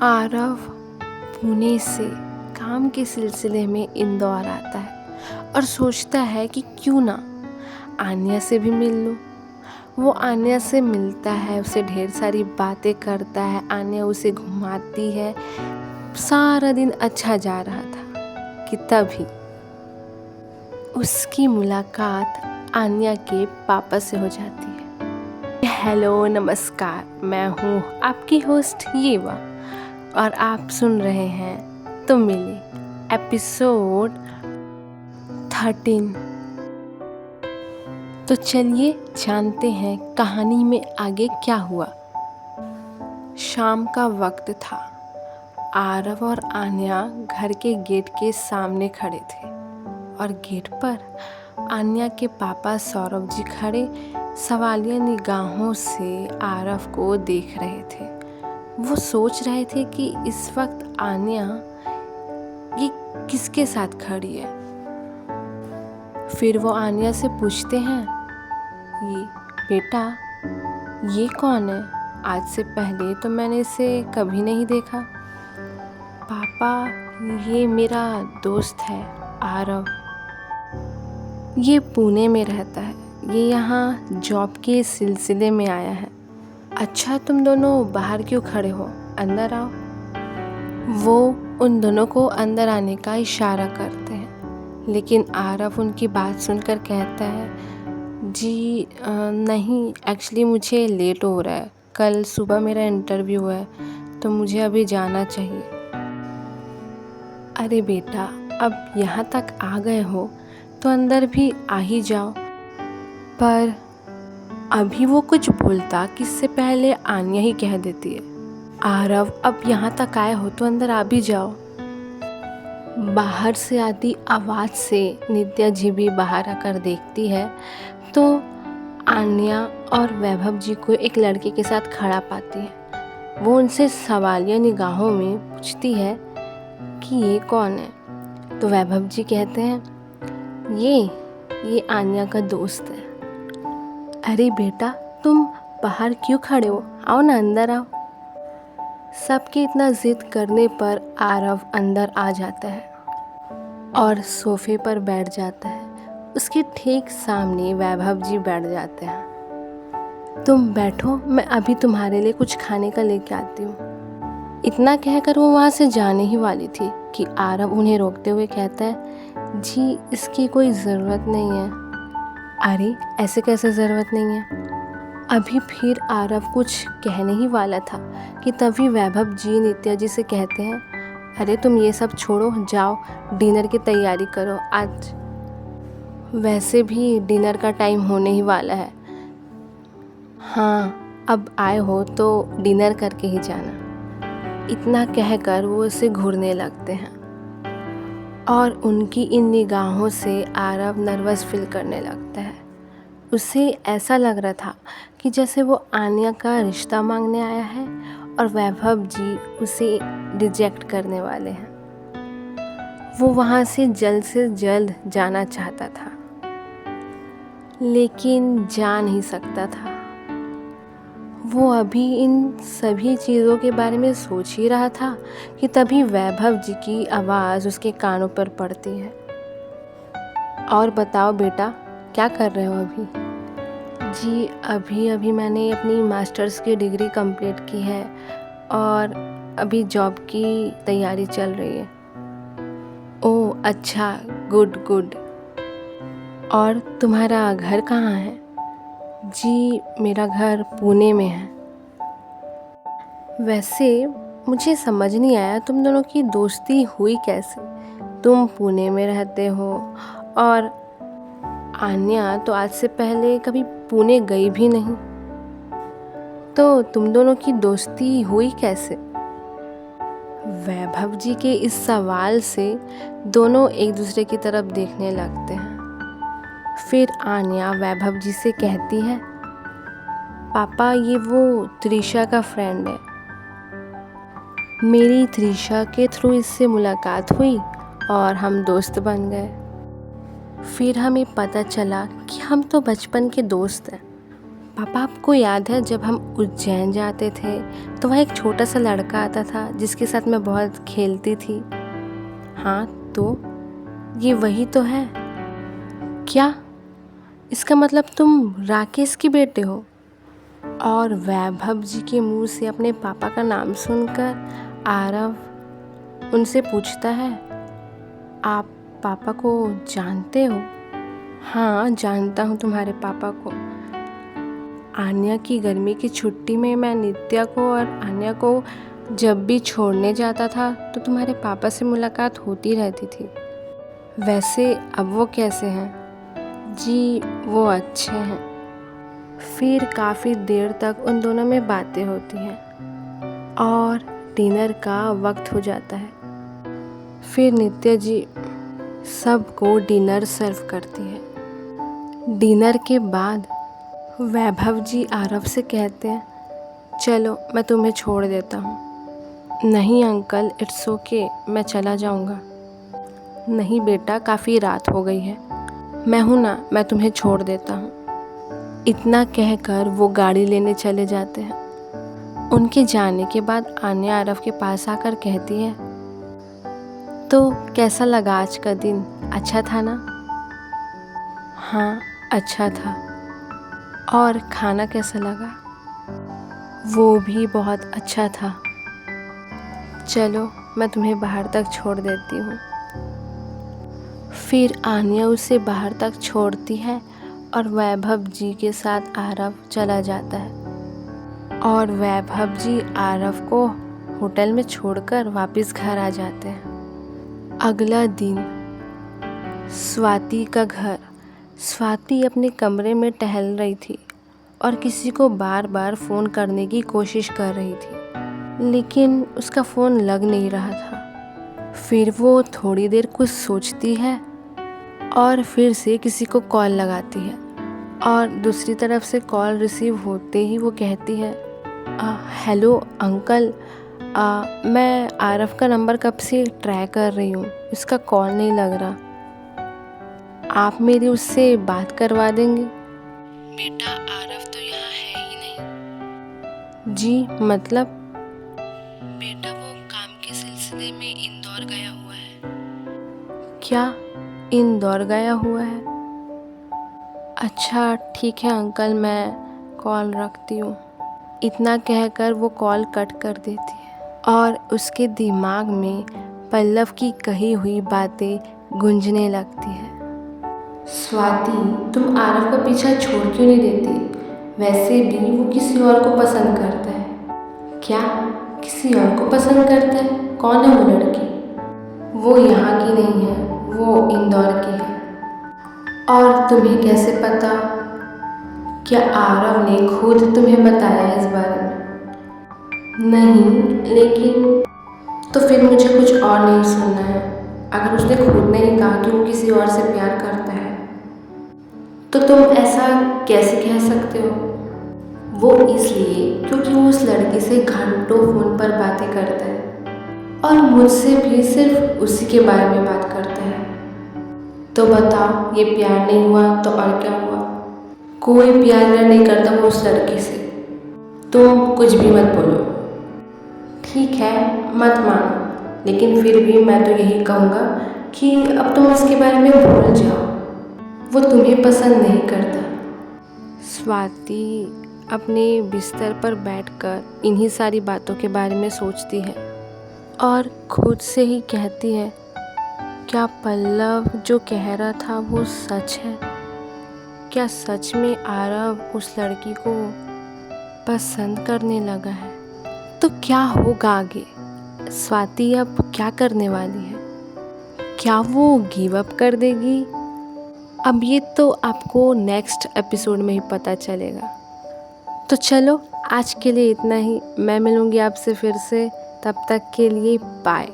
आरव पुणे से काम के सिलसिले में इंदौर आता है और सोचता है कि क्यों ना आन्या से भी मिल लूँ। वो आन्या से मिलता है, उसे ढेर सारी बातें करता है, आन्या उसे घुमाती है। सारा दिन अच्छा जा रहा था कि तभी उसकी मुलाकात आन्या के पापा से हो जाती है। हेलो नमस्कार, मैं हूँ आपकी होस्ट येवा और आप सुन रहे हैं तो मिले एपिसोड 13। तो चलिए जानते हैं कहानी में आगे क्या हुआ। शाम का वक्त था। आरव और आन्या घर के गेट के सामने खड़े थे और गेट पर आन्या के पापा सौरभ जी खड़े सवालिया निगाहों से आरव को देख रहे थे। वो सोच रहे थे कि इस वक्त आन्या ये किसके साथ खड़ी है। फिर वो आन्या से पूछते हैं, ये बेटा ये कौन है? आज से पहले तो मैंने इसे कभी नहीं देखा। पापा ये मेरा दोस्त है आरव, ये पुणे में रहता है, ये यहाँ जॉब के सिलसिले में आया है। अच्छा तुम दोनों बाहर क्यों खड़े हो, अंदर आओ। वो उन दोनों को अंदर आने का इशारा करते हैं, लेकिन आरव उनकी बात सुनकर कहता है, जी नहीं, एक्चुअली मुझे लेट हो रहा है, कल सुबह मेरा इंटरव्यू है तो मुझे अभी जाना चाहिए। अरे बेटा, अब यहाँ तक आ गए हो तो अंदर भी आ ही जाओ। पर अभी वो कुछ बोलता कि इससे पहले आन्या ही कह देती है, आरव अब यहाँ तक आए हो तो अंदर आ भी जाओ। बाहर से आती आवाज़ से नित्या जी भी बाहर आकर देखती है तो आन्या और वैभव जी को एक लड़के के साथ खड़ा पाती है। वो उनसे सवालिया निगाहों में पूछती है कि ये कौन है। तो वैभव जी कहते हैं, ये आन्या का दोस्त है। अरे बेटा तुम बाहर क्यों खड़े हो, आओ ना अंदर आओ। सबके इतना जिद करने पर आरव अंदर आ जाता है और सोफे पर बैठ जाता है। उसके ठीक सामने वैभव जी बैठ जाते हैं। तुम बैठो, मैं अभी तुम्हारे लिए कुछ खाने का लेके आती हूँ। इतना कहकर वो वहाँ से जाने ही वाली थी कि आरव उन्हें रोकते हुए कहता है, जी इसकी कोई ज़रूरत नहीं है। अरे ऐसे कैसे ज़रूरत नहीं है? अभी फिर आरव कुछ कहने ही वाला था कि तभी वैभव जी नित्या जी से कहते हैं, अरे तुम ये सब छोड़ो, जाओ डिनर की तैयारी करो, आज वैसे भी डिनर का टाइम होने ही वाला है। हाँ अब आए हो तो डिनर करके ही जाना। इतना कहकर वो उसे घूरने लगते हैं और उनकी इन निगाहों से आरव नर्वस फील करने लगता है। उसे ऐसा लग रहा था कि जैसे वो आन्या का रिश्ता मांगने आया है और वैभव जी उसे रिजेक्ट करने वाले हैं। वो वहाँ से जल्द जाना चाहता था लेकिन जा नहीं सकता था। वो अभी इन सभी चीज़ों के बारे में सोच ही रहा था कि तभी वैभव जी की आवाज़ उसके कानों पर पड़ती है, और बताओ बेटा क्या कर रहे हो अभी? जी अभी मैंने अपनी मास्टर्स की डिग्री कंप्लीट की है और अभी जॉब की तैयारी चल रही है। ओह अच्छा, गुड। और तुम्हारा घर कहाँ है? जी मेरा घर पुणे में है। वैसे मुझे समझ नहीं आया तुम दोनों की दोस्ती हुई कैसे? तुम पुणे में रहते हो और आन्या तो आज से पहले कभी पुणे गई भी नहीं, तो तुम दोनों की दोस्ती हुई कैसे? वैभव जी के इस सवाल से दोनों एक दूसरे की तरफ देखने लगते हैं। फिर आन्या वैभव जी से कहती है, पापा ये वो त्रिशा का फ्रेंड है। मेरी त्रिशा के थ्रू इससे मुलाकात हुई और हम दोस्त बन गए। फिर हमें पता चला कि हम तो बचपन के दोस्त हैं, पापा आपको याद है जब हम उज्जैन जाते थे तो वहाँ एक छोटा सा लड़का आता था जिसके साथ मैं बहुत खेलती थी। हाँ तो ये वही तो है। क्या? इसका मतलब तुम राकेश के बेटे हो? और वैभव जी के मुंह से अपने पापा का नाम सुनकर आरव उनसे पूछता है, आप पापा को जानते हो? हाँ जानता हूँ तुम्हारे पापा को। आन्या की गर्मी की छुट्टी में मैं नित्या को और आन्या को जब भी छोड़ने जाता था तो तुम्हारे पापा से मुलाकात होती रहती थी। वैसे अब वो कैसे हैं? जी वो अच्छे हैं। फिर काफ़ी देर तक उन दोनों में बातें होती हैं और डिनर का वक्त हो जाता है। फिर नित्या जी सबको डिनर सर्व करती है। डिनर के बाद वैभव जी आरव से कहते हैं, चलो मैं तुम्हें छोड़ देता हूँ। नहीं अंकल इट्स ओके, मैं चला जाऊँगा। नहीं बेटा काफ़ी रात हो गई है, मैं हूँ ना, मैं तुम्हें छोड़ देता हूँ। इतना कहकर वो गाड़ी लेने चले जाते हैं। उनके जाने के बाद आन्या आरव के पास आकर कहती है, तो कैसा लगा आज का दिन? अच्छा था ना? हाँ अच्छा था। और खाना कैसा लगा? वो भी बहुत अच्छा था। चलो मैं तुम्हें बाहर तक छोड़ देती हूँ। फिर आन्या उसे बाहर तक छोड़ती है और वैभव जी के साथ आरव चला जाता है और वैभव जी आरव को होटल में छोड़कर वापस घर आ जाते हैं। अगला दिन स्वाति का घर। स्वाति अपने कमरे में टहल रही थी और किसी को बार बार फ़ोन करने की कोशिश कर रही थी, लेकिन उसका फ़ोन लग नहीं रहा था। फिर वो थोड़ी देर कुछ सोचती है और फिर से किसी को कॉल लगाती है और दूसरी तरफ से कॉल रिसीव होते ही वो कहती है, हेलो अंकल, मैं आरव का नंबर कब से ट्राई कर रही हूँ, इसका कॉल नहीं लग रहा, आप मेरी उससे बात करवा देंगे? बेटा आरव तो यहाँ है ही नहीं। जी मतलब? बेटा वो काम के सिलसिले में इंदौर गया हुआ है। क्या इंदौर गया हुआ है? अच्छा ठीक है अंकल, मैं कॉल रखती हूँ। इतना कहकर वो कॉल कट कर देती है और उसके दिमाग में पल्लव की कही हुई बातें गूंजने लगती है। स्वाति तुम आरव का पीछा छोड़ क्यों नहीं देती? वैसे भी वो किसी और को पसंद करता है। क्या किसी और को पसंद करता है? कौन है वो लड़की? वो यहाँ की नहीं है, वो इंदौर की है। और तुम्हें कैसे पता? क्या आरव ने खुद तुम्हें बताया इस बारे में? नहीं, लेकिन तो फिर मुझे कुछ और नहीं सुनना है। अगर उसने खुद नहीं कहा कि वो किसी और से प्यार करता है तो तुम ऐसा कैसे कह सकते हो? वो इसलिए क्योंकि वो उस लड़की से घंटों फ़ोन पर बातें करता है और मुझसे भी सिर्फ उसी के बारे में बात करता है। तो बताओ ये प्यार नहीं हुआ तो और क्या हुआ? कोई प्यार नहीं करता वो उस लड़की से। तुम कुछ भी मत बोलो। ठीक है मत मानो, लेकिन फिर भी मैं तो यही कहूँगा कि अब तुम इसके बारे में भूल जाओ, वो तुम्हें पसंद नहीं करता। स्वाति अपने बिस्तर पर बैठकर इन्हीं सारी बातों के बारे में सोचती है और खुद से ही कहती है, क्या पल्लव जो कह रहा था वो सच है? क्या सच में आरव उस लड़की को पसंद करने लगा है? तो क्या होगा आगे? स्वाति अब क्या करने वाली है? क्या वो गिव अप कर देगी? अब ये तो आपको नेक्स्ट एपिसोड में ही पता चलेगा। तो चलो आज के लिए इतना ही। मैं मिलूँगी आपसे फिर से, तब तक के लिए बाय।